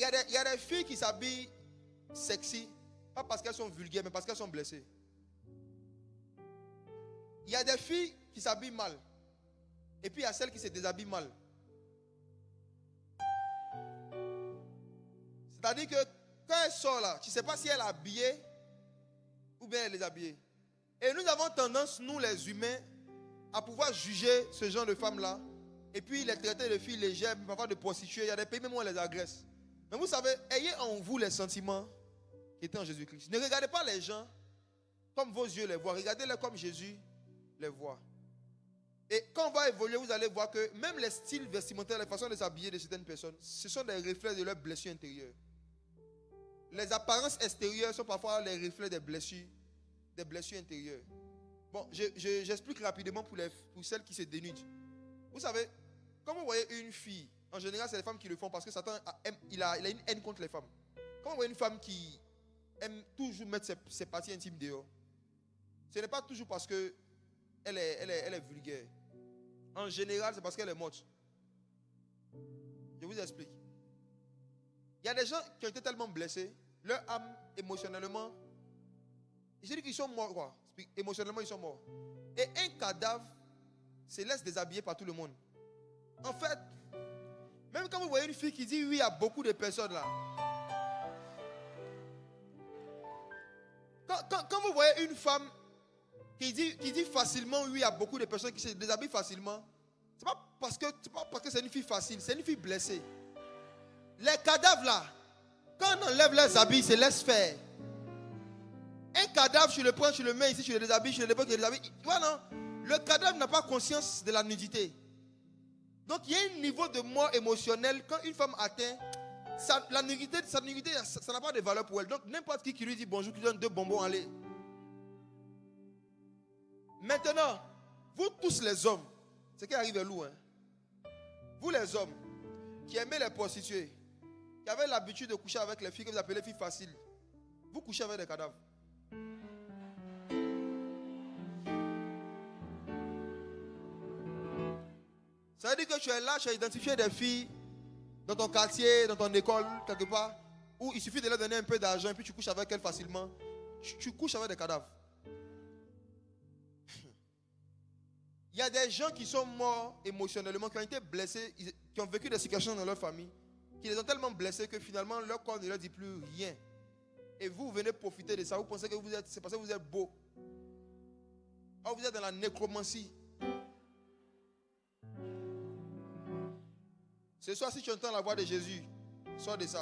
y a des filles qui s'habillent sexy, pas parce qu'elles sont vulgaires, mais parce qu'elles sont blessées. Il y a des filles qui s'habillent mal. Et puis il y a celles qui se déshabillent mal. C'est-à-dire que quand elle sort là, tu ne sais pas si elle est habillée ou bien elle est déshabillée. Et nous avons tendance, nous les humains, à pouvoir juger ce genre de femmes-là. Et puis les traiter de filles légères, parfois de prostituées. Il y a des pays même où on les agresse. Mais vous savez, ayez en vous les sentiments qui étaient en Jésus-Christ. Ne regardez pas les gens comme vos yeux les voient. Regardez-les comme Jésus les voit. Et quand on va évoluer, vous allez voir que même les styles vestimentaires, les façons de s'habiller de certaines personnes, ce sont des reflets de leurs blessures intérieures. Les apparences extérieures sont parfois les reflets des blessures intérieures. Bon, j'explique rapidement pour celles qui se dénudent. Vous savez, quand vous voyez une fille, en général, c'est les femmes qui le font parce que Satan il a une haine contre les femmes. Quand vous voyez une femme qui aime toujours mettre ses parties intimes dehors, ce n'est pas toujours parce que elle est vulgaire. En général, c'est parce qu'elle est morte. Je vous explique. Il y a des gens qui ont été tellement blessés, leur âme émotionnellement, je dis qu'ils sont morts, quoi. Émotionnellement, ils sont morts. Et un cadavre se laisse déshabiller par tout le monde. En fait, même quand vous voyez une fille qui dit oui à beaucoup de personnes là, quand vous voyez une femme qui dit facilement oui à beaucoup de personnes qui se déshabillent facilement, c'est pas parce que c'est une fille facile, c'est une fille blessée. Les cadavres là, quand on enlève leurs habits, ils se laissent faire. Un cadavre, tu le prends, tu le mets ici, tu le déshabilles, tu le déposes, tu le déshabilles. Voilà, le cadavre n'a pas conscience de la nudité. Donc il y a un niveau de mort émotionnelle quand une femme atteint. Sa nudité, ça n'a pas de valeur pour elle. Donc n'importe qui lui dit bonjour, qui lui donne 2 bonbons, allez. Maintenant, vous tous les hommes, ce qui arrive est lourd. Vous les hommes qui aimez les prostituées, qui avez l'habitude de coucher avec les filles que vous appelez filles faciles, vous couchez avec des cadavres. Ça veut dire que tu es là, tu as identifié des filles dans ton quartier, dans ton école, quelque part, où il suffit de leur donner un peu d'argent et puis tu couches avec elles facilement. Tu couches avec des cadavres. Il y a des gens qui sont morts émotionnellement, qui ont été blessés, qui ont vécu des situations dans leur famille, qui les ont tellement blessés que finalement leur corps ne leur dit plus rien. Et vous venez profiter de ça. Vous pensez que c'est parce que vous êtes beau. Or vous êtes dans la nécromancie. Ce soir, si tu entends la voix de Jésus, sors de ça.